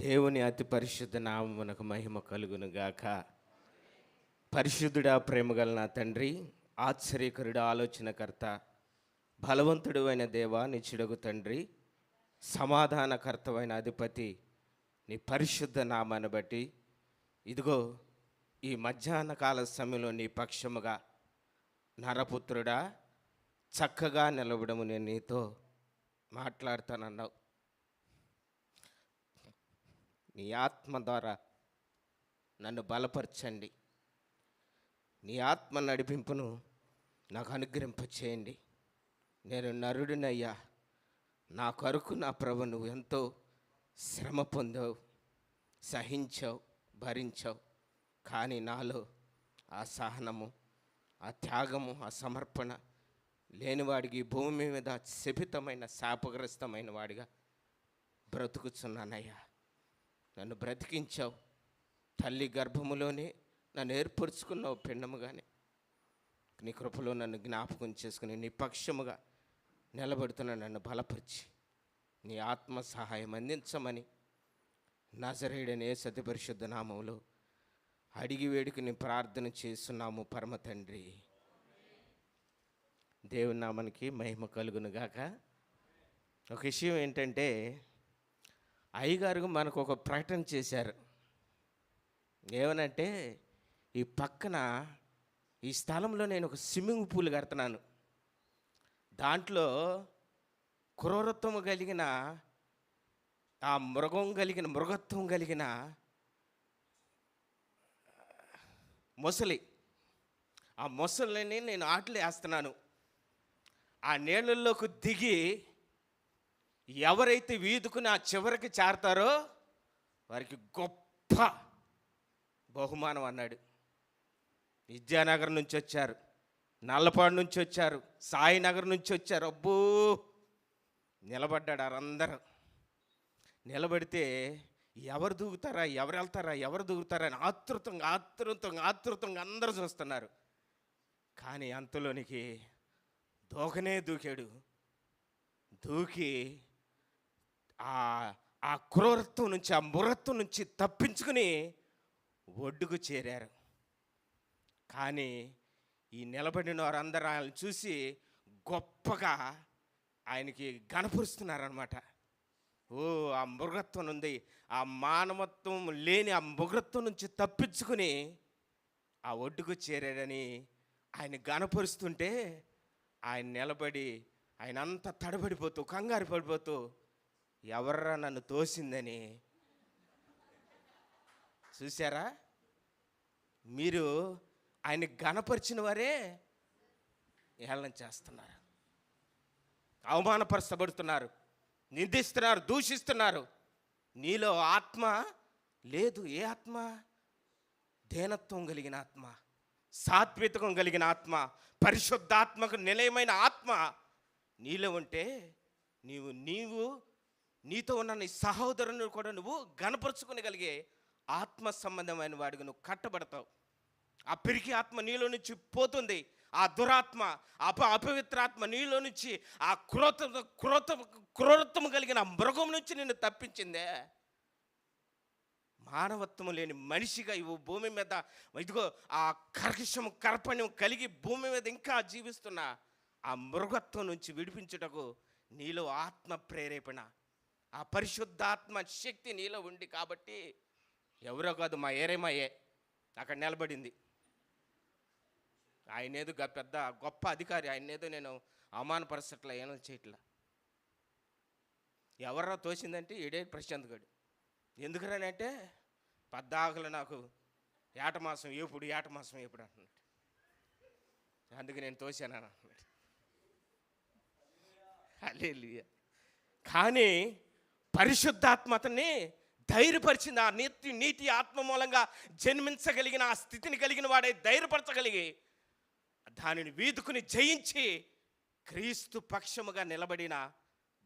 దేవుని అతి పరిశుద్ధ నామమునకు మహిమ కలుగును గాక. పరిశుద్ధుడా, ప్రేమగల నా తండ్రి, ఆశ్చర్యకరుడు, ఆలోచనకర్త, బలవంతుడు అయిన దేవా, నిత్యుడగు తండ్రి, సమాధానకర్తమైన అధిపతి, నీ పరిశుద్ధ నామాన్ని బట్టి ఇదిగో ఈ మధ్యాహ్న కాల సమయంలో నీ పక్షముగా నరపుత్రుడా చక్కగా నిలబడము, నేను నీతో మాట్లాడతానన్నావు. నీ ఆత్మ ద్వారా నన్ను బలపరచండి. నీ ఆత్మ నడిపింపును నాకు అనుగ్రహింపచేయండి. నేను నరుడినయ్యా, నా కొరకు నా ప్రభు నువ్వు ఎంతో శ్రమ పొందావు, సహించావు, భరించావు. కానీ నాలో ఆ సహనము, ఆ త్యాగము, ఆ సమర్పణ లేనివాడికి భూమి మీద శపితమైన శాపగ్రస్తమైన వాడిగా బ్రతుకుచున్నానయ్యా. నన్ను బ్రతికించావు, తల్లి గర్భములోనే నన్ను ఏర్పరుచుకున్నావు పిండముగానే. నీ కృపలో నన్ను జ్ఞాపకం చేసుకుని నీ పక్షముగా నిలబడుతున్న నన్ను బలపరిచి నీ ఆత్మ సహాయం అందించమని నజరేయుడైన యేసు అతి పరిశుద్ధ నామములో అడిగి వేడుకుని ప్రార్థన చేస్తున్నాము పరమ తండ్రి. దేవుని నామానికి మహిమ కలుగును గాక. ఒక విషయం ఏంటంటే, అయ్యగారు మనకు ఒక ప్రకటన చేశారు. ఏమనంటే, ఈ పక్కన ఈ స్థలంలో నేను ఒక స్విమ్మింగ్ పూల్ కడుతున్నాను. దాంట్లో క్రూరత్వం కలిగిన ఆ మృగత్వం కలిగిన మొసలి, ఆ మొసలిని నేను ఆటలు వేస్తున్నాను. ఆ నీళ్ళల్లోకి దిగి ఎవరైతే వీధుకుని ఆ చివరికి చేరతారో వారికి గొప్ప బహుమానం అన్నాడు. విద్యానగర్ నుంచి వచ్చారు, నల్లపాడు నుంచి వచ్చారు, సాయినగర్ నుంచి వచ్చారు. అబ్బో, నిలబడ్డాడు. వారందరూ నిలబడితే ఎవరు దూకుతారా, ఎవరు వెళ్తారా, ఎవరు దూకుతారా అని ఆతృతంగా అందరూ చూస్తున్నారు. కానీ అంతలోనికి దూకాడు. దూకి ఆ క్రూరత్వం నుంచి, ఆ మురత్వం నుంచి తప్పించుకుని ఒడ్డుకు చేరారు. కానీ ఈ నిలబడిన వారందరూ ఆయన చూసి గొప్పగా ఆయనకి గణపరుస్తున్నారనమాట. ఓ, ఆ మృగత్వం ఉంది, ఆ మానవత్వం లేని ఆ మృగత్వం నుంచి తప్పించుకుని ఆ ఒడ్డుకు చేరాడని ఆయన గణపరుస్తుంటే, ఆయన నిలబడి ఆయన అంతా తడబడిపోతూ, కంగారు పడిపోతూ, ఎవర్రా నన్ను తోసిందని. చూసారా, మీరు ఆయన గణపరిచిన వారే ఏళన చేస్తున్నారు, అవమానపరచబడుతున్నారు, నిందిస్తున్నారు, దూషిస్తున్నారు. నీలో ఆత్మ లేదు. ఏ ఆత్మ? దీనత్వం కలిగిన ఆత్మ, సాత్వికం కలిగిన ఆత్మ, పరిశుద్ధాత్మకు నిలయమైన ఆత్మ నీలో ఉంటే నీతో ఉన్న నీ సహోదరుని కూడా నువ్వు గణపరుచుకునగలిగే ఆత్మ సంబంధమైన వాడికి నువ్వు కట్టబడతావు. ఆ పిరికి ఆత్మ నీలో నుంచి పోతుంది. ఆ దురాత్మ, అపవిత్రాత్మ నీలో నుంచి, ఆ క్రూరత్వం కలిగిన మృగం నుంచి నిన్ను తప్పించిందే. మానవత్వం లేని మనిషిగా ఇవ్వు భూమి మీద ఇదిగో ఆ కర్కశం, కర్పణ్యం కలిగి భూమి మీద ఇంకా జీవిస్తున్న ఆ మృగత్వం నుంచి విడిపించుటకు నీలో ఆత్మ ప్రేరేపణ, ఆ పరిశుద్ధాత్మ శక్తి నీలో ఉంది. కాబట్టి ఎవరో కాదు, మా ఏరేమయ్యే అక్కడ నిలబడింది. ఆయనేదో పెద్ద గొప్ప అధికారి, ఆయనేదో నేను అవమానపరచట్లా, ఏమో చేయట్లా. ఎవర్రా తోసిందంటే ఈడే ప్రశాంత్ గడు. ఎందుకనంటే, పద్దాకలు నాకు ఏటమాసం ఎప్పుడు అంటున్నాడు. అందుకు నేను తోసాను అంటున్నాడు. హల్లెలూయా. కానీ పరిశుద్ధాత్మతని ధైర్యపరిచింది. ఆ నీతి ఆత్మ మూలంగా జన్మించగలిగిన ఆ స్థితిని కలిగిన వాడే ధైర్యపరచగలిగి దానిని వీదుకుని జయించి క్రీస్తు పక్షముగా నిలబడిన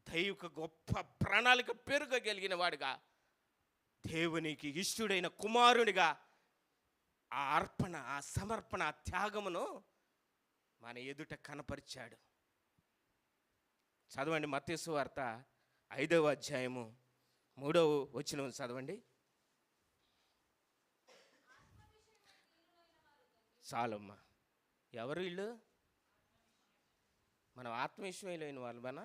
దైవిక గొప్ప ప్రణాళిక పెరుగగలిగిన వాడుగా, దేవునికి ఇష్టుడైన కుమారునిగా ఆ అర్పణ, ఆ సమర్పణ, ఆ త్యాగమును మన ఎదుట కనపరిచాడు. చదవండి మత్తయి సువార్త 5వ అధ్యాయము 3వ వచనం చదవండి. చాలమ్మా. ఎవరు వీళ్ళు? మనం ఆత్మవిషయమైన వాళ్ళమేనా?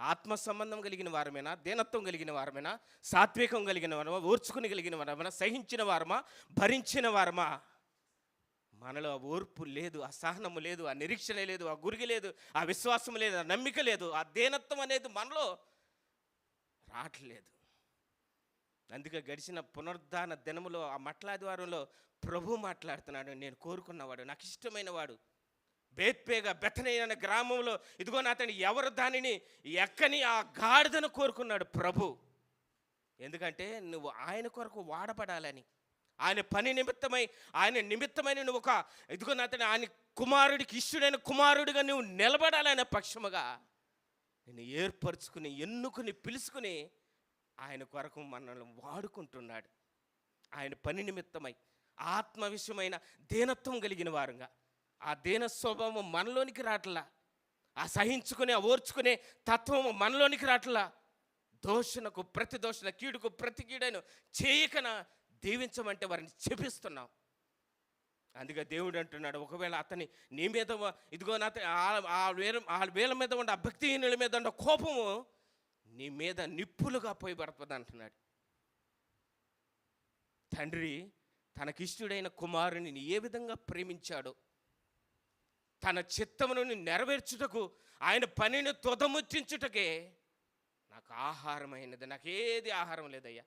ఆత్మ సంబంధం కలిగిన వారమేనా? దీనత్వం కలిగిన వారమేనా? సాత్వికం కలిగిన వారమా? ఓర్చుకుని కలిగిన వారమేనా? సహించిన వారమా? భరించిన వారమా? మనలో ఆ ఓర్పు లేదు, ఆ సహనము లేదు, ఆ నిరీక్షణ లేదు, ఆ గురిగి లేదు, ఆ విశ్వాసం లేదు, ఆ నమ్మిక లేదు, ఆ దీనత్వం అనేది మనలో రావట్లేదు. అందుకే గడిచిన పునరుద్ధాన దినములో ఆ మట్లాదివారంలో ప్రభు మాట్లాడుతున్నాడు. నేను కోరుకున్నవాడు, నాకు ఇష్టమైన వాడు, బేత్పేగా బెతనీయ అనే గ్రామంలో ఇదిగో అతని ఎవరు దానిని ఎక్కని ఆ గాడిదను కోరుకున్నాడు ప్రభు. ఎందుకంటే నువ్వు ఆయన కొరకు వాడబడాలని, ఆయన పని నిమిత్తమై, ఆయన నిమిత్తమైన నువ్వు ఒక ఇదిగో అతని ఆయన కుమారుడికి ఇష్టడైన కుమారుడిగా నువ్వు నిలబడాలనే పక్షముగా నేను ఏర్పరచుకుని ఎన్నుకుని పిలుచుకుని ఆయన కొరకు మనల్ని వాడుకుంటున్నాడు. ఆయన పని నిమిత్తమై ఆత్మ విషయమైన దీనత్వం కలిగిన వారుగా, ఆ దీన స్వభావం మనలోనికి రావట్లా, ఆ సహించుకునే ఓర్చుకునే తత్వము మనలోనికి రావట్లా. దోషణకు ప్రతి దోషణ, కీడుకు ప్రతి కీడను చేయకన దీవించమంటే వారిని చెపిస్తున్నాం. అందుకే దేవుడు అంటున్నాడు, ఒకవేళ అతని నీ మీద ఇదిగో ఆ వేల మీద ఉండే ఆ భక్తిహీనుల మీద ఉండే కోపము నీ మీద నిప్పులుగా పోయబడుతుంది అంటున్నాడు. తండ్రి తనకిష్టుడైన కుమారుని ఏ విధంగా ప్రేమించాడో, తన చిత్తమును నెరవేర్చుటకు ఆయన పనిని తొదముచ్చించుటకే నాకు ఆహారమైనది, నాకేది ఆహారం లేదయ్యా,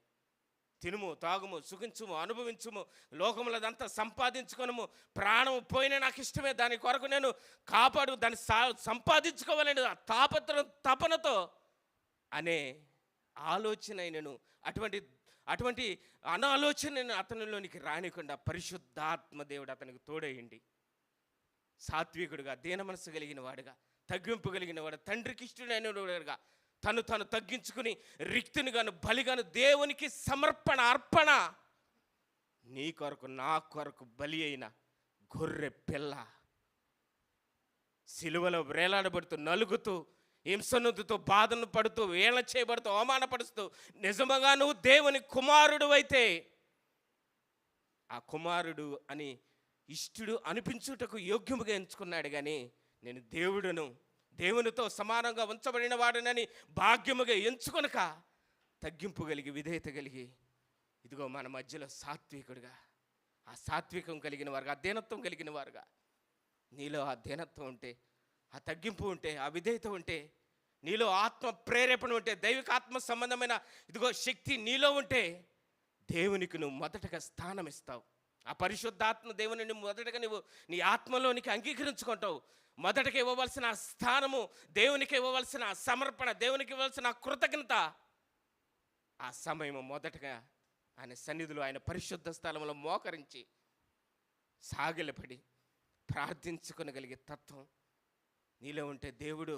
తినుము, తాగుము, సుఖించుము, అనుభవించుము, లోకములదంతా సంపాదించుకొనుము, ప్రాణము పోయినా నాకు ఇష్టమే, దాని కొరకు నేను కాపాడు, దాన్ని సంపాదించుకోవాలని ఆ తపనతో అనే ఆలోచన నేను అటువంటి అనాలోచన అతనిలోనికి రానికుండా పరిశుద్ధాత్మ దేవుడు అతనికి తోడేయండి. సాత్వికుడుగా, దీన మనసు కలిగిన వాడుగా, తగ్గింపు కలిగిన వాడు, తండ్రికి ఇష్టడైన వాడుగా తను తగ్గించుకుని రిక్తునిగాను బలిగాను దేవునికి సమర్పణ అర్పణ, నీ కొరకు నా కొరకు బలి అయిన గొర్రె పిల్ల సిలువలో వేలాడబడుతూ నలుగుతూ హింసనుతో బాధను పడుతూ వేళ చేయబడుతూ అవమానపడుతూ నిజముగా నువ్వు దేవుని కుమారుడు అయితే ఆ కుమారుడు అని ఇష్టుడు అనిపించుటకు యోగ్యముగా ఎంచుకున్నాడు. కానీ నేను దేవునితో సమానంగా ఉంచబడిన వాడునని భాగ్యముగా ఎంచుకొనక తగ్గింపు కలిగి విధేయత కలిగి ఇదిగో మన మధ్యలో సాత్వికుడుగా, ఆ సాత్వికం కలిగిన వారుగా, ఆ దీనత్వం కలిగిన వారుగా, నీలో ఆ దీనత్వం ఉంటే, ఆ తగ్గింపు ఉంటే, ఆ విధేయత ఉంటే, నీలో ఆత్మ ప్రేరేపణ ఉంటే, దైవిక ఆత్మ సంబంధమైన ఇదిగో శక్తి నీలో ఉంటే దేవునికి నువ్వు మొదటగా స్థానం ఇస్తావు. ఆ పరిశుద్ధాత్మ దేవుని నువ్వు మొదటగా నువ్వు నీ ఆత్మలోనికి అంగీకరించుకుంటావు. మొదటగా ఇవ్వవలసిన స్థానము, దేవునికి ఇవ్వవలసిన సమర్పణ, దేవునికి ఇవ్వవలసిన కృతజ్ఞత, ఆ సమయము మొదటగా ఆయన సన్నిధిలో, ఆయన పరిశుద్ధ స్థలంలో మోకరించి సాగిలపడి ప్రార్థించుకొనగలిగే తత్వం నీలో ఉంటే దేవుడు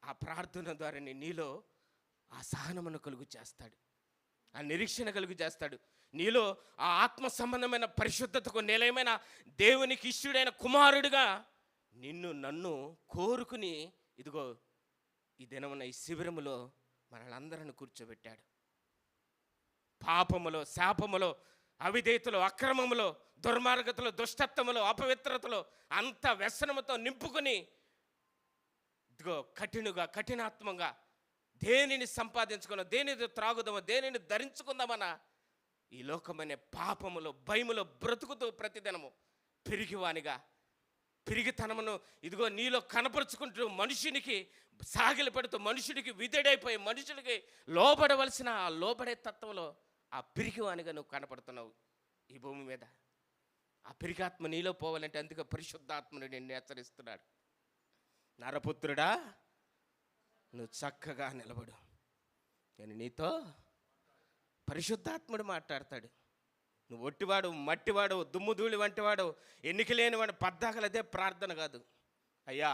ఆ ప్రార్థన ద్వారా నీలో ఆ సహనమును కలుగు చేస్తాడు, ఆ నిరీక్షణ కలుగు చేస్తాడు. నీలో ఆ ఆత్మ సంబంధమైన పరిశుద్ధతకు నిలయమైన దేవునికి ఇష్టుడైన కుమారుడిగా నన్ను కోరుకుని ఇదిగో ఈ దినమున ఈ శిబిరములో మనలందరిని కూర్చోబెట్టాడు. పాపములో, శాపములో, అవిధేయతలో, అక్రమములో, దుర్మార్గతలో, దుష్టత్వములో, అపవిత్రతలో అంత వ్యసనముతో నింపుకొని ఇదిగో కఠినాత్మంగా దేనిని సంపాదించుకున్నా, దేనిని త్రాగుదామో, దేనిని ధరించుకుందామన్నా ఈ లోకమనే పాపములో, భయములో బ్రతుకుతూ ప్రతిదినము పిరిగితనమును ఇదిగో నీలో కనపరుచుకుంటూ మనుషునికి సాగిలపడుతూ, మనుషుడికి విధేడైపోయి, మనుషుడికి లోబడవలసిన ఆ లోబడే తత్వంలో ఆ పిరికివానిగా నువ్వు కనపడుతున్నావు ఈ భూమి మీద. ఆ పిరికాత్మ నీలో పోవాలంటే అందుకే పరిశుద్ధాత్మను నిన్ను హెచ్చరిస్తున్నాడు. నరపుత్రుడా, నువ్వు చక్కగా నిలబడు, నేను నీతో. పరిశుద్ధాత్ముడు మాట్లాడతాడు. నువ్వు ఒట్టివాడు, మట్టివాడు, దుమ్ముధూళి వంటివాడు, ఎన్నిక లేనివాడు, పద్దాకలదే ప్రార్థన కాదు. అయ్యా,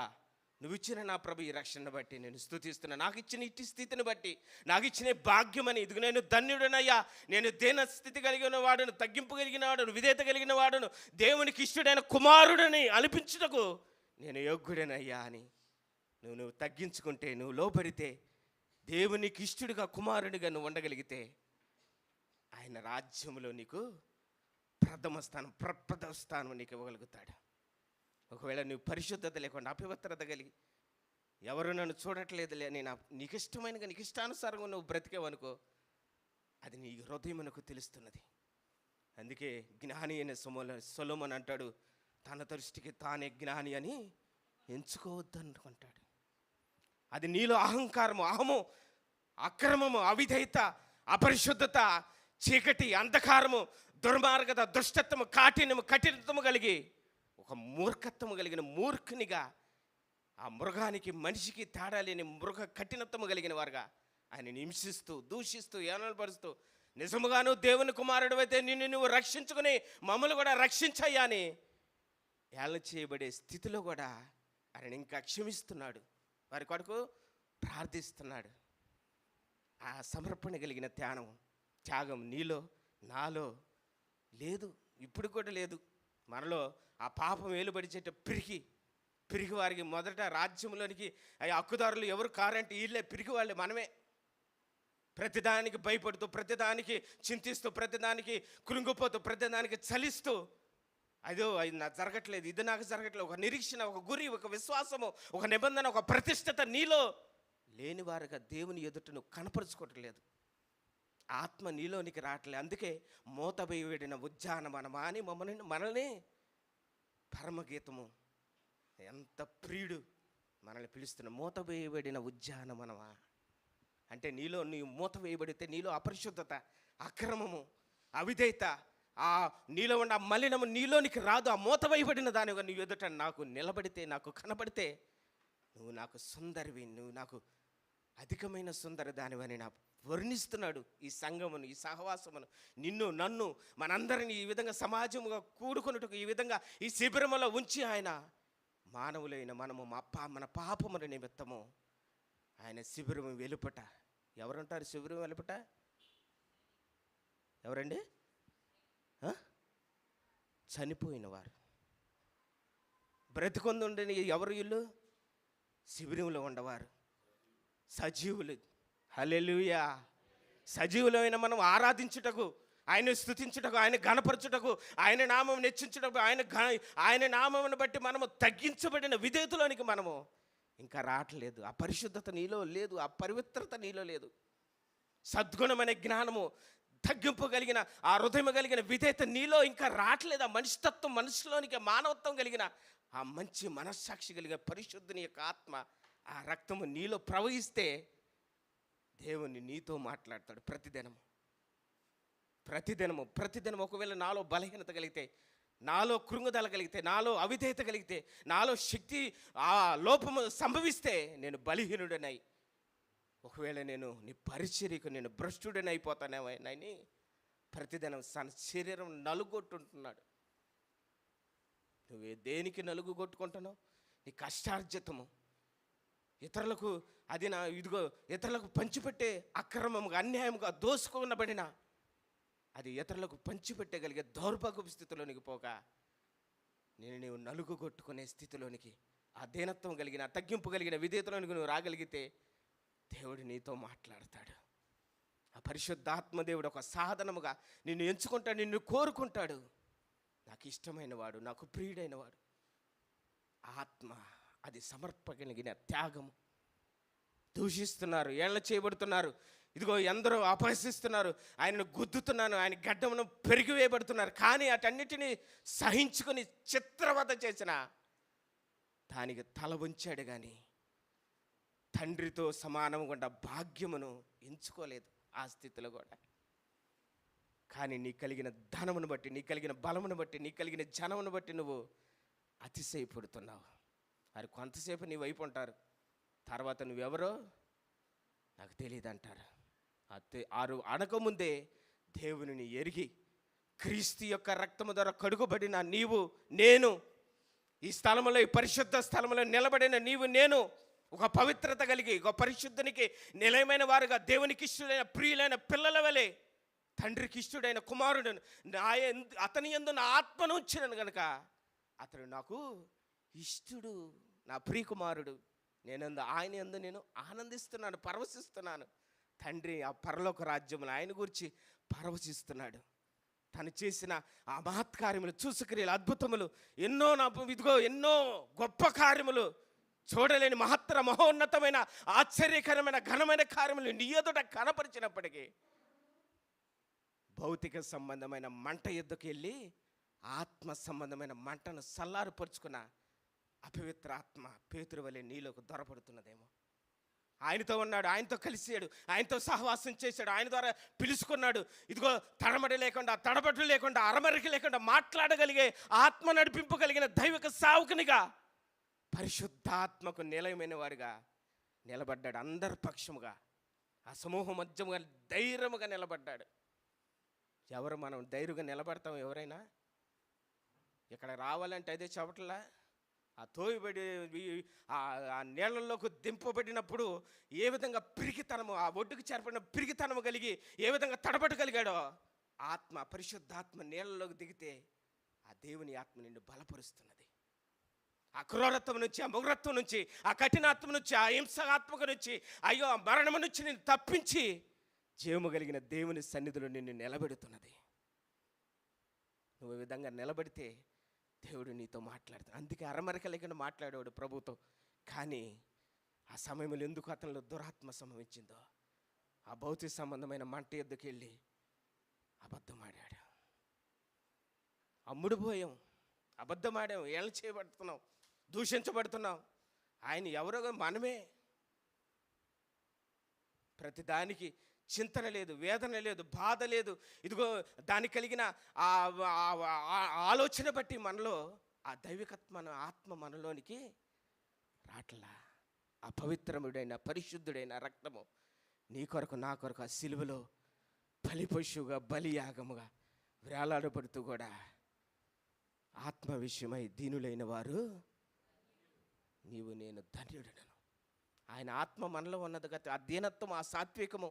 నువ్వు ఇచ్చిన నా ప్రభు ఈ రక్షణను బట్టి నేను స్తుతిస్తున్నా, నాకు ఇచ్చిన ఇట్టి స్థితిని బట్టి, నాకు ఇచ్చిన భాగ్యమని, ఇదిగో నేను ధన్యుడనయ్యా, నేను దీన స్థితి కలిగిన వాడును, తగ్గింపు కలిగిన వాడును, విధేయత కలిగిన వాడును, దేవునికి ఇష్టడైన కుమారుడని అనిపించుటకు నేను యోగ్యుడనయ్యా అని నువ్వు తగ్గించుకుంటే, నువ్వు లోబడితే దేవునికి ఇష్టడుగా కుమారుడిగా నువ్వు ఉండగలిగితే ఆయన రాజ్యంలో నీకు ప్రథమ స్థానం నీకు ఇవ్వగలుగుతాడు. ఒకవేళ నువ్వు పరిశుద్ధత లేకుండా అపవిత్రత కలిగి ఎవరు నన్ను చూడట్లేదులే అని నీకు ఇష్టమైనగా నీకు ఇష్టానుసారంగా నువ్వు బ్రతికేవనుకో, అది నీ హృదయమునకు తెలుస్తున్నది. అందుకే జ్ఞాని అయిన సొలొమోను అంటాడు, తన దృష్టికి తానే జ్ఞాని అని ఎంచుకోవద్దు అనుకుంటాడు. అది నీలో అహంకారము, అహము, అక్రమము, అవిధేయత, అపరిశుద్ధత, చీకటి, అంధకారము, దుర్మార్గత, దుష్టత్వము, కాఠిన్యము, కఠినత్వము కలిగి ఒక మూర్ఖత్వము కలిగిన మూర్ఖునిగా, ఆ మృగానికి మనిషికి తేడా లేని మృగ కఠినత్వము కలిగిన వారుగా ఆయన హింసిస్తూ, దూషిస్తూ, ఏనపరుస్తూ, నిజముగాను దేవుని కుమారుడు అయితే నిన్ను నువ్వు రక్షించుకుని మమ్మల్ని కూడా రక్షించయ్యా అని ఏళ్ళ చేయబడే స్థితిలో కూడా ఆయన ఇంకా క్షమిస్తున్నాడు. వారి కొరకు ప్రార్థిస్తున్నాడు. ఆ సమర్పణ కలిగిన త్యాగం నీలో నాలో లేదు, ఇప్పుడు కూడా లేదు. మనలో ఆ పాపం వేలుబడి చెట్టు పిరికి వారికి మొదట రాజ్యంలోనికి హక్కుదారులు ఎవరు కారంటే వీళ్ళే, పిరికి వాళ్ళే, మనమే. ప్రతిదానికి భయపడుతూ, ప్రతిదానికి చింతిస్తూ, ప్రతిదానికి కృంగిపోతూ, ప్రతిదానికి చలిస్తూ, అదో అది నాకు జరగట్లేదు, ఇది నాకు జరగట్లేదు, ఒక నిరీక్షణ, ఒక గురి, ఒక విశ్వాసము, ఒక నిబంధన, ఒక ప్రతిష్టత నీలో లేని వారుగా దేవుని ఎదుట నువ్వు కనపరుచుకోవట్లేదు. ఆత్మ నీలోనికి రావట్లేదు. అందుకే మోతబోయబడిన ఉద్యానవనమా అని మనల్ని పరమగీతము, ఎంత ప్రియుడు మనల్ని పిలుస్తున్న మోతబోయబడిన ఉద్యానవనమా అంటే నీలో నీవు మూత వేయబడితే నీలో అపరిశుద్ధత, అక్రమము, అవిధేయత, ఆ నీలో ఉన్న మలినము నీలోనికి రాదు. ఆ మూత వేయబడిన దానిగా నీ ఎదుట నాకు నిలబడితే, నాకు కనబడితే నువ్వు నాకు సుందరివి, నువ్వు నాకు అధికమైన సుందరి దానివని నా వర్ణిస్తున్నాడు. ఈ సంఘమును, ఈ సహవాసమును, నిన్ను, నన్ను, మనందరినీ ఈ విధంగా సమాజముగా కూడుకొనుటకు ఈ విధంగా ఈ శిబిరములో ఉంచి ఆయన మానవులైన మనము మన పాపముల నిమిత్తము ఆయన శిబిరం వెలుపట, ఎవరుంటారు శిబిరం వెలుపట? ఎవరండి? చనిపోయిన వారు. బ్రతికొందుండని ఎవరు? వీళ్ళు శిబిరంలో ఉండవారు, సజీవులు. హల్లెలూయా. సజీవులైన మనం ఆరాధించుటకు, ఆయన స్తుతించుటకు, ఆయన ఘనపరచుటకు, ఆయన నామం హెచ్చించుటకు, ఆయన నామమును బట్టి మనము తగ్గించబడిన విధేయతలోనికి మనము ఇంకా రావట్లేదు. ఆ పరిశుద్ధత నీలో లేదు, ఆ పవిత్రత నీలో లేదు. సద్గుణమైన జ్ఞానము, తగ్గింపు కలిగిన ఆ హృదయం కలిగిన విధేయత నీలో ఇంకా రావట్లేదు. ఆ మనిషితత్వం, మనిషిలోనికి మానవత్వం కలిగిన ఆ మంచి మనస్సాక్షి కలిగిన పరిశుద్ధుని యొక్క ఆత్మ, ఆ రక్తము నీలో ప్రవహిస్తే దేవుని నీతో మాట్లాడతాడు ప్రతిదినము. ఒకవేళ నాలో బలహీనత కలిగితే, నాలో కృంగుదల కలిగితే, నాలో అవిధేయత కలిగితే, నాలో శక్తి ఆ లోపము సంభవిస్తే నేను బలహీనుడనై, ఒకవేళ నేను నీ పరిచర్యకు నేను భ్రష్టుడని అయిపోతానేమని ప్రతిదినం శరీరం నలుగొట్టుంటున్నాడు. నువ్వు దేనికి నలుగు కొట్టుకుంటున్నావు? నీ కష్టార్జితము, ఇతరులకు అది ఇతరులకు పంచిపెట్టే అక్రమముగా, అన్యాయముగా దోసుకోనబడిన అది ఇతరులకు పంచిపెట్టగలిగే దౌర్భాగ్య స్థితిలోనికి పోక నీవు నలుగు కొట్టుకునే స్థితిలోనికి, ఆ దీనత్వం కలిగిన, తగ్గింపు కలిగిన విధేయతలోనికి నువ్వు రాగలిగితే దేవుడు నీతో మాట్లాడతాడు. ఆ పరిశుద్ధాత్మ దేవుడు ఒక సాధనముగా నిన్ను ఎంచుకుంటాడు, నిన్ను కోరుకుంటాడు. నాకు ఇష్టమైన వాడు, నాకు ప్రియుడైన వాడు. ఆత్మ అది సమర్పగలిగిన త్యాగము. దూషిస్తున్నారు, ఏళ్ళ చేయబడుతున్నారు, ఇదిగో ఎందరో అపహసిస్తున్నారు, ఆయనను గుద్దుతున్నాను, ఆయన గడ్డమును పెరిగివేయబడుతున్నారు. కానీ అటన్నిటినీ సహించుకుని చిత్రవద చేసిన దానికి తల వంచాడు. కానీ తండ్రితో సమానంగా ఉన్న భాగ్యమును ఎంచుకోలేదు ఆ స్థితిలో కూడా. కానీ నీకు కలిగిన ధనమును బట్టి, నీకు కలిగిన బలమును బట్టి, నీకు కలిగిన జనమును బట్టి నువ్వు అతిశయపడుతున్నావు. అది కొంతసేపు నీ వైపు ఉంటారు, తర్వాత నువ్వెవరో నాకు తెలియదు అంటారు. అనకముందే దేవుని ఎరిగి క్రీస్తు యొక్క రక్తము ద్వారా కడుగుబడిన నీవు నేను, ఈ స్థలంలో, ఈ పరిశుద్ధ స్థలంలో నిలబడిన నీవు నేను ఒక పవిత్రత కలిగి, ఒక పరిశుద్ధునికి నిలయమైన వారుగా, దేవునికి ఇష్టడైన ప్రియులైన పిల్లల వలె, తండ్రికి ఇష్టడైన కుమారుడు అతని యందు నా ఆత్మను ఉంచినను కనుక అతడు నాకు ఇష్టడు, నా ప్రియ కుమారుడు, ఆయన యందు నేను ఆనందిస్తున్నాను, పరవశిస్తున్నాను. తండ్రి ఆ పరలోక రాజ్యములు ఆయన గురించి పరవశిస్తున్నాడు. తను చేసిన ఆ మహత్కార్యములు, చూసుక్రియలు, అద్భుతములు ఎన్నో, ఎన్నో గొప్ప కార్యములు, చూడలేని మహత్తర మహోన్నతమైన ఆశ్చర్యకరమైన ఘనమైన కార్యములు నీ ఎదుట కనపరిచినప్పటికీ భౌతిక సంబంధమైన మంట ఎద్దుకు వెళ్ళి ఆత్మ సంబంధమైన మంటను సల్లారుపరుచుకున్న అపవిత్ర ఆత్మ పేతురు వలె నీలోకి దొరపడుతున్నదేమో. ఆయనతో ఉన్నాడు, ఆయనతో కలిసాడు, ఆయనతో సహవాసం చేశాడు, ఆయన ద్వారా పిలుచుకున్నాడు. ఇదిగో తడమడి లేకుండా, తడబట్లు లేకుండా, అరమరికి లేకుండా మాట్లాడగలిగే ఆత్మ నడిపింపగలిగిన దైవిక సావుకునిగా, పరిశుద్ధాత్మకు నిలయమైన వాడిగా నిలబడ్డాడు. అందరి పక్షముగా ఆ సమూహం మధ్యముగా ధైర్యముగా నిలబడ్డాడు. ఎవరు మనం ధైర్యంగా నిలబడతాం? ఎవరైనా ఇక్కడ రావాలంటే అదే చెప్పట్లా. ఆ తోయబడి ఆ నీళ్ళల్లోకి దింపబడినప్పుడు ఏ విధంగా పిరికితనము, ఆ ఒడ్డుకు చేరబడిన పిరికితనము కలిగి ఏ విధంగా తడబడగలిగాడో, ఆత్మ పరిశుద్ధాత్మ నీళ్ళలోకి దిగితే ఆ దేవుని ఆత్మ నిన్ను బలపరుస్తున్నది. ఆ క్రూరత్వం నుంచి, ఆ ముగ్రత్వం నుంచి, ఆ కఠినాత్మ నుంచి, ఆ హింసాత్మక నుంచి, అయ్యో ఆ మరణము నుంచి నిన్ను తప్పించి జీవము కలిగిన దేవుని సన్నిధిలో నిన్ను నిలబెడుతున్నది. నువ్వు ఈ విధంగా నిలబడితే దేవుడు నీతో మాట్లాడతాడు. అందుకే అరమరిక లేకుండా మాట్లాడేవాడు ప్రభుతో. కానీ ఆ సమయంలో ఎందుకు అతనిలో దురాత్మ సంభవించిందో, ఆ భౌతిక సంబంధమైన మంట ఎద్దుకు వెళ్ళి అబద్ధమాడాడు. అమ్ముడుపోయాం, అబద్ధమాడాం, ఏళ్ళ చేయబడుతున్నాం, దూషించబడుతున్నాం. ఆయన ఎవరో మనమే. ప్రతిదానికి చింతన లేదు, వేదన లేదు, బాధ లేదు. ఇదిగో దానికి కలిగిన ఆలోచన బట్టి మనలో ఆ ఆత్మ మనలోనికి రాట్లా. ఆ పవిత్రముడైన పరిశుద్ధుడైన రక్తము నీ కొరకు నా కొరకు ఆ సిలువలో బలిపశువుగా, బలియాగముగా వేలాడబడుతూ కూడా ఆత్మ విషయమై దీనులైన వారు నీవు నేను ధన్యుడను. ఆయన ఆత్మ మనలో ఉన్నది కదా. ఆ దీనత్వం, ఆ సాత్వికము,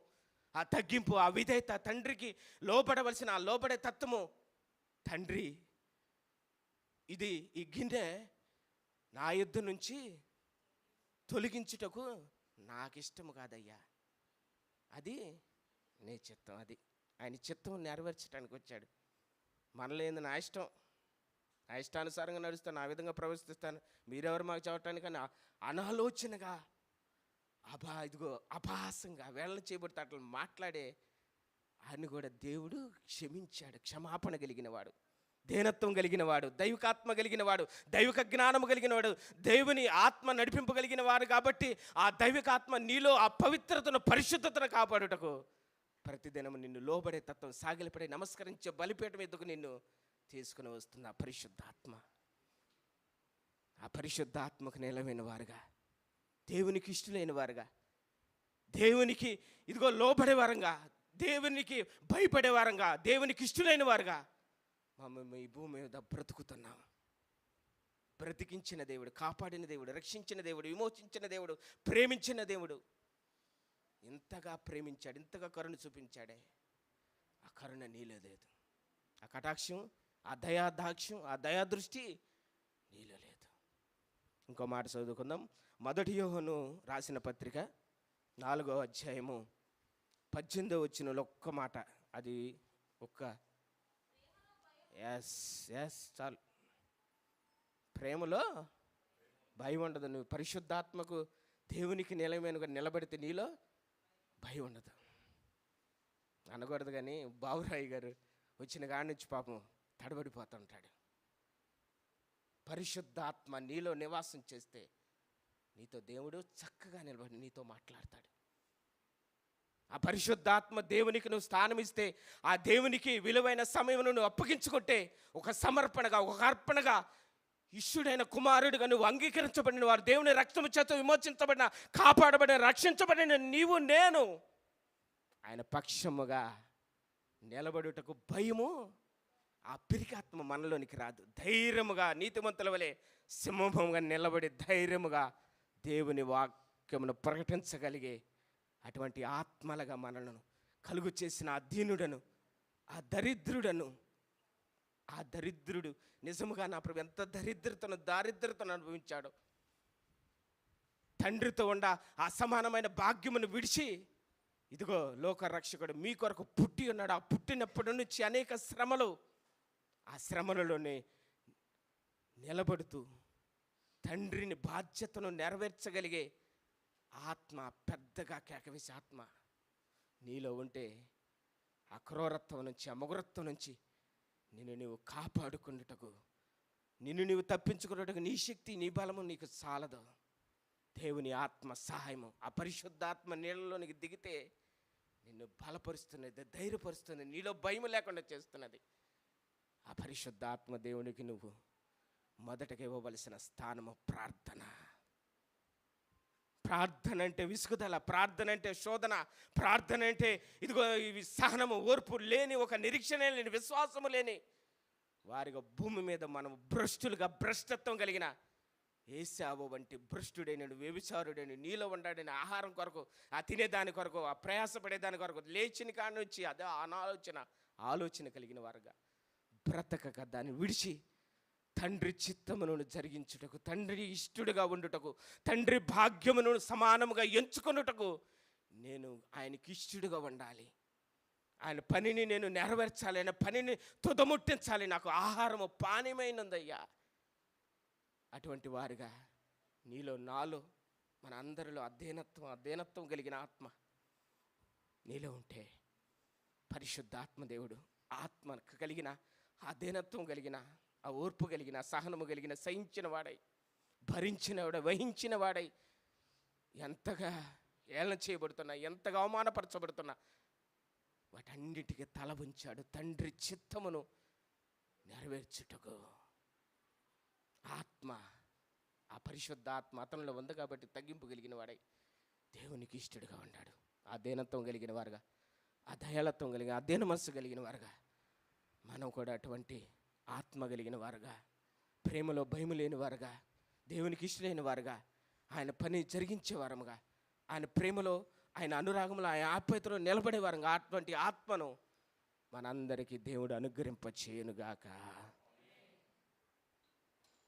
ఆ తగ్గింపు, ఆ విధేయత, తండ్రికి లోబడవలసిన ఆ లోబడే తత్వము. తండ్రి, ఇది ఈ గిన్నె నా యుద్ధ నుంచి తొలగించుటకు నాకు ఇష్టము కాదయ్యా, అది నీ చిత్తం. అది ఆయన చిత్తం నెరవేర్చడానికి వచ్చాడు. మనలో ఏంది నా ఇష్టం, నా ఇష్టానుసారంగా నడుస్తాను, ఆ విధంగా ప్రవర్తిస్తాను, మీరెవరు మాకు చెప్పటానికి అని అనాలోచనగా ఇదిగో అపహాసంగా వేళ్ళని చేయబడితే అట్లా మాట్లాడే ఆయన కూడా దేవుడు క్షమించాడు. క్షమాపణ కలిగిన వాడు, దేనత్వం కలిగిన వాడు, దైవికాత్మ కలిగిన వాడు, దైవిక జ్ఞానము కలిగిన వాడు, దేవుని ఆత్మ నడిపింపగలిగిన వాడు. కాబట్టి ఆ దైవికాత్మ నీలో ఆ పవిత్రతను, పరిశుద్ధతను కాపాడుటకు ప్రతిదినం నిన్ను లోబడే తత్వం, సాగిలపడే నమస్కరించే బలిపీఠం ఎద్దుకు నిన్ను తీసుకుని వస్తుంది ఆ పరిశుద్ధాత్మ. ఆ పరిశుద్ధాత్మకు నిలవైన వారుగా, దేవునికి ఇష్టలైన వారుగా, దేవునికి ఇదిగో లోబడే వారంగా, దేవునికి భయపడే వారంగా, దేవునికి ఇష్టలైన వారుగా మేము ఈ భూమి మీద బ్రతుకుతున్నాం. బ్రతికించిన దేవుడు, కాపాడిన దేవుడు, రక్షించిన దేవుడు, విమోచించిన దేవుడు, ప్రేమించిన దేవుడు. ఇంతగా ప్రేమించాడు, ఇంతగా కరుణ చూపించాడే. ఆ కరుణ నీలో లేదు. ఆ కటాక్షం, ఆ దయాదాక్ష్యం, ఆ దయాదృష్టి నీలో లేదు. ఇంకో మాట చదువుకుందాం. 1 యోహాను రాసిన పత్రిక 4వ అధ్యాయము 18వ వచనంలో ఒక్క మాట, అది ఒక్క చాలు. ప్రేమలో భయం ఉండదు. నువ్వు పరిశుద్ధాత్మకు, దేవునికి నిలయమైనగా నిలబడితే నీలో భయం ఉండదు. అనకూడదు కానీ బాబురాయి గారు వచ్చిన కాడి నుంచి పాపం తడబడిపోతుంటాడు. పరిశుద్ధాత్మ నీలో నివాసం చేస్తే నీతో దేవుడు చక్కగా నిలబడి నీతో మాట్లాడతాడు. ఆ పరిశుద్ధాత్మ దేవునికి నువ్వు స్థానం ఇస్తే, ఆ దేవునికి విలువైన సమయం నువ్వు అప్పగించుకుంటే, ఒక సమర్పణగా, ఒక అర్పణగా, ఇష్యుడైన కుమారుడిగా నువ్వు అంగీకరించబడిన వారు, దేవుని రక్తము చేత విమోచించబడిన, కాపాడబడిన, రక్షించబడిన నీవు నేను ఆయన పక్షముగా నిలబడుటకు భయము, ఆ పిరికాత్మ మనలోనికి రాదు. ధైర్యముగా నీతిమంతుల వలె సింహముగా నిలబడి ధైర్యముగా దేవుని వాక్యమును ప్రకటించగలిగే అటువంటి ఆత్మలుగా మనలను కలుగు చేసిన ఆ దీనుడను, ఆ దరిద్రుడు నిజముగా నా ప్రభు ఎంత దారిద్రతను అనుభవించాడు. తండ్రితో ఉండ ఆ సమానమైన భాగ్యమును విడిచి ఇదిగో లోకరక్షకుడు మీ కొరకు పుట్టి ఉన్నాడు. ఆ పుట్టినప్పటి నుంచి అనేక శ్రమలు, ఆ శ్రమలలోనే నిలబడుతూ తండ్రిని బాధ్యతను నెరవేర్చగలిగే ఆత్మ, పెద్దగా కేకవేసే ఆత్మ నీలో ఉంటే ఆ క్రూరత్వం నుంచి, ఆ మొగరత్వం నుంచి నిన్ను నీవు కాపాడుకున్నటకు, నిన్ను నీవు తప్పించుకున్నట్టుకు నీ శక్తి, నీ బలము నీకు చాలదు. దేవుని ఆత్మ సహాయము, ఆ పరిశుద్ధాత్మ నీళ్ళలోనికి దిగితే నిన్ను బలపరుస్తున్నది, ధైర్యపరుస్తున్నది, నీలో భయం లేకుండా చేస్తున్నది. ఆ పరిశుద్ధాత్మ దేవునికి నువ్వు మొదటగా ఇవ్వవలసిన స్థానము ప్రార్థన. ప్రార్థన అంటే విసుగుదల, ప్రార్థన అంటే శోధన, ప్రార్థన అంటే ఇదిగో ఇవి సహనము, ఓర్పు లేని, ఒక నిరీక్షణ లేని, విశ్వాసము లేని వారిగా భూమి మీద మనం భ్రష్టులుగా, భ్రష్టత్వం కలిగిన ఏశావు వంటి భ్రష్టుడైన, వ్యభిచారుడైన, నీలో ఉండాడని ఆహారం కొరకు, ఆ తినేదాని కొరకు, ఆ ప్రయాసపడేదాని కొరకు లేచిన కాడి నుంచి అదే ఆలోచన కలిగిన వారుగా బ్రతకక దాన్ని విడిచి తండ్రి చిత్తమును జరిగించుటకు, తండ్రి ఇష్టడుగా ఉండుటకు, తండ్రి భాగ్యమును సమానముగా ఎంచుకొనుటకు నేను ఆయనకి ఇష్టడుగా ఉండాలి. ఆయన పనిని నేను నెరవేర్చాలి, ఆయన పనిని తుదముట్టించాలి. నాకు ఆహారము పానీయమైనదయ్యా. అటువంటి వారుగా నీలో, నాలో, మన అందరిలో అధ్యయనత్వం కలిగిన ఆత్మ నీలో ఉంటే పరిశుద్ధాత్మ దేవుడు ఆత్మ కలిగిన, అధ్యయనత్వం కలిగిన, ఆ ఓర్పు కలిగిన, సహనము కలిగిన, సహించిన వాడై, భరించిన వాడై, వహించిన వాడై, ఎంతగా ఏళన చేయబడుతున్నా, ఎంతగా అవమానపరచబడుతున్నా వాటన్నిటికీ తల ఉంచాడు తండ్రి చిత్తమును నెరవేర్చుటకు. ఆత్మ, ఆ పరిశుద్ధాత్మ అతనిలో ఉంది కాబట్టి తగ్గింపు కలిగిన వాడై దేవునికి ఇష్టడుగా ఉన్నాడు. ఆ దీనత్వం కలిగిన వారుగా, ఆ దయాళత్వం కలిగిన, ఆ దీన మనస్సు కలిగిన వారుగా మనం కూడా అటువంటి ఆత్మ కలిగిన వారుగా, ప్రేమలో భయము లేని వారుగా, దేవునికి ఇష్టమైన వారుగా, ఆయన పని జరిగించే వారముగా, ఆయన ప్రేమలో, ఆయన అనురాగంలో, ఆయన ఆప్యాయతలో నిలబడే వారుగా అటువంటి ఆత్మను మనందరికీ దేవుడు అనుగ్రహింప చేయనుగాక.